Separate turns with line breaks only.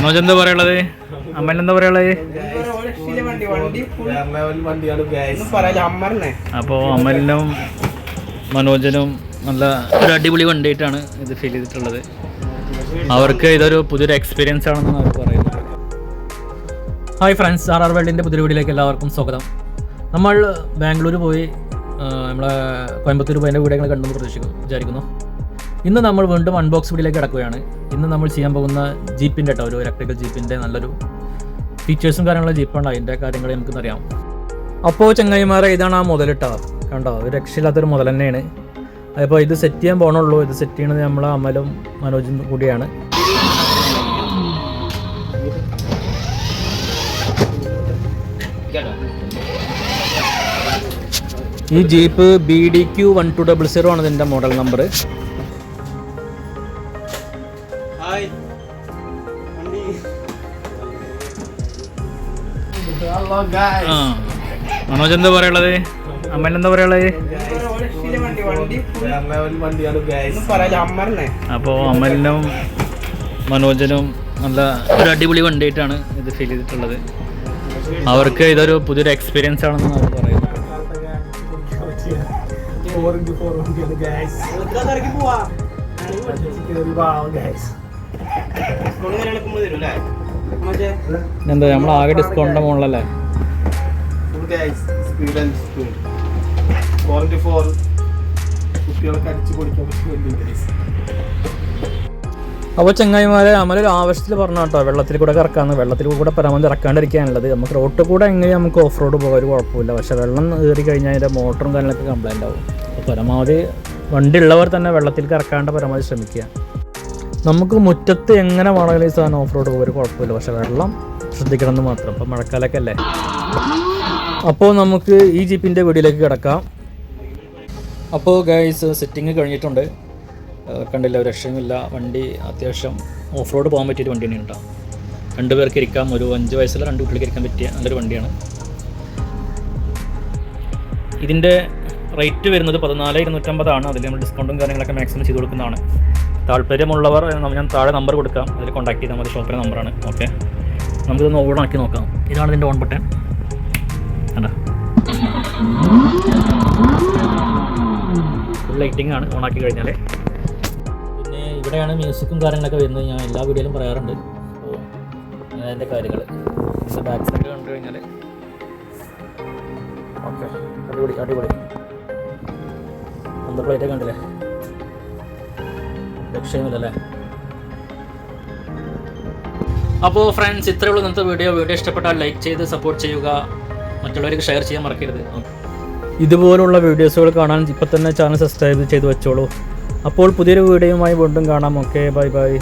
മനോജ് എന്താ പറയുള്ളത്? അമ്മൻ എന്താ പറയുള്ളത്? അപ്പോൾ അമലിനും മനോജനും നല്ല ഒരു അടിപൊളി വണ്ടിയായിട്ടാണ് ഇത് ഫീൽ ചെയ്തിട്ടുള്ളത്. അവർക്ക് ഇതൊരു പുതിയൊരു എക്സ്പീരിയൻസ് ആണെന്നാണ് അവർ പറയുന്നത്. ഹായ് ഫ്രണ്ട്സ്, RR വേൾഡിൻ്റെ പുതിയ വീഡിയോയിലേക്ക് എല്ലാവർക്കും സ്വാഗതം. നമ്മൾ ബാംഗ്ലൂർ പോയി നമ്മളെ കോയമ്പത്തൂർ പോയി എൻ്റെ വീഡിയോകൾ കണ്ടെന്ന് വിചാരിക്കുന്നു. ഇന്ന് നമ്മൾ വീണ്ടും അൺബോക്സ് വീഡിയോയിലേക്ക് കിടക്കുകയാണ്. ഇന്ന് നമ്മൾ ചെയ്യാൻ പോകുന്ന ജീപ്പിൻ്റെ ഒരു ഇലക്ട്രിക്കൽ ജീപ്പിൻ്റെ നല്ലൊരു ഫീച്ചേഴ്സും കാര്യങ്ങളും ജീപ്പാണ്, അതിൻ്റെ കാര്യങ്ങൾ നമുക്കെന്നറിയാം. അപ്പോൾ ചങ്ങായിമാരെ, ഇതാണ് ആ മുതലിട്ടോ, കണ്ടോ? ഒരു രക്ഷയില്ലാത്തൊരു മുതൽ തന്നെയാണ്. അപ്പോൾ ഇത് സെറ്റ് ചെയ്യാൻ പോകണുള്ളൂ. ഇത് സെറ്റ് ചെയ്യണത് നമ്മളെ അമലും മനോജും കൂടിയാണ്. ഈ ജീപ്പ് BDQ 1200 ആണ് ഇതിൻ്റെ മോഡൽ നമ്പർ. മനോജ് എന്താ പറയുള്ളത്? അമ്മൻ എന്താ പറയുള്ളത്? അപ്പോൾ അമലിനും മനോജനും നല്ല ഒരു അടിപൊളി വണ്ടിയായിട്ടാണ് ഇത് ഫീൽ ചെയ്തിട്ടുള്ളത്. അവർക്ക് ഇതൊരു പുതിയൊരു എക്സ്പീരിയൻസ് ആണെന്നാണ് അവർ പറയുന്നത്. എന്താ നമ്മൾ ആകെ ഡിസ്കൗണ്ടിന്റെ മുകളിലല്ലേ? അപ്പോൾ ചങ്ങായിമാരെ, അമലൊരു ആവശ്യത്തിൽ പറഞ്ഞ കേട്ടോ, വെള്ളത്തിൽ കൂടെ കറക്കാന്ന്. വെള്ളത്തിൽ കൂടെ പരമാവധി ഇറക്കാണ്ടിരിക്കാനുള്ളത്. നമുക്ക് റോട്ടിൽ കൂടെ എങ്ങനെ നമുക്ക് ഓഫ് റോഡ് പോകാൻ ഒരു കുഴപ്പമില്ല. പക്ഷേ വെള്ളം കയറി കഴിഞ്ഞാൽ അതിൻ്റെ മോട്ടറും കാര്യങ്ങളൊക്കെ കംപ്ലൈൻ്റ് ആവും. അപ്പോൾ പരമാവധി വണ്ടി ഉള്ളവർ തന്നെ വെള്ളത്തിൽ കറക്കാണ്ട് പരമാവധി ശ്രമിക്കുക. നമുക്ക് മുറ്റത്ത് എങ്ങനെ വേണമെങ്കിലും ഈ സാധനം ഓഫ് റോഡ് പോകാൻ ഒരു കുഴപ്പമില്ല. പക്ഷേ വെള്ളം ശ്രദ്ധിക്കണം എന്ന് മാത്രം. ഇപ്പോൾ മഴക്കാലമൊക്കെ അല്ലേ. അപ്പോൾ നമുക്ക് ഈ ജീപ്പിൻ്റെ വീഡിയോയിലേക്ക് കിടക്കാം. അപ്പോൾ ഗൈസ്, സെറ്റിങ് കഴിഞ്ഞിട്ടുണ്ട്. കണ്ടില്ല, ഒരു രക്ഷയുമില്ല. വണ്ടി അത്യാവശ്യം ഓഫ് റോഡ് പോകാൻ പറ്റിയൊരു വണ്ടി തന്നെയാണ് കേട്ടോ. 2 പേർക്ക് ഇരിക്കാം. ഒരു 5 വയസ്സുള്ള 2 കുട്ടികൾക്ക് ഇരിക്കാൻ പറ്റിയ നല്ലൊരു വണ്ടിയാണ്. ഇതിൻ്റെ റേറ്റ് വരുന്നത് 14,250 ആണ്. അതിൽ നമ്മൾ ഡിസ്കൗണ്ടും കാര്യങ്ങളൊക്കെ മാക്സിമം ചെയ്ത് കൊടുക്കുന്നതാണ്. താല്പര്യമുള്ളവർ ഞാൻ താഴെ നമ്പർ കൊടുക്കാം, അതിൽ കോൺടാക്ട് ചെയ്താൽ മതി. ഷോപ്പിലെ നമ്പറാണ്. ഓക്കെ, നമുക്കിതൊന്ന് ഓൺ ആക്കി നോക്കാം. ഇതാണ് ഇതിൻ്റെ ഓൺ ബട്ടൺ. കണ്ടോ, ഫുൾ ലൈറ്റിംഗ് ആണ് ഓൺ ആക്കി കഴിഞ്ഞാൽ. പിന്നെ ഇവിടെയാണ് മ്യൂസിക്കും കാര്യങ്ങളൊക്കെ വരുന്നത്. ഞാൻ എല്ലാ വീഡിയോയിലും പറയാറുണ്ട്. അപ്പോൾ അതിൻ്റെ കാര്യങ്ങൾ ബാക്ക് സൈഡ് കണ്ടു കഴിഞ്ഞാൽ ഓക്കെ, അടിപൊളി അടിപൊളി. നമ്പർ പ്ലേറ്റ് കണ്ടില്ലേ? രക്ഷയുമില്ലല്ലേ. അപ്പോൾ ഫ്രണ്ട്സ്, ഇത്രയേ ഉള്ളൂ ഇന്നത്തെ വീഡിയോ. ഇഷ്ടപ്പെട്ടാൽ ലൈക്ക് ചെയ്ത് സപ്പോർട്ട് ചെയ്യുക. മറ്റുള്ളവർക്ക് ഷെയർ ചെയ്യാൻ മറക്കരുത്. ഇതുപോലുള്ള വീഡിയോസുകൾ കാണാൻ ഇപ്പോൾ തന്നെ ചാനൽ സബ്സ്ക്രൈബ് ചെയ്ത് വെച്ചോളൂ. അപ്പോൾ പുതിയൊരു വീഡിയോയുമായി വീണ്ടും കാണാം. Okay, bye bye.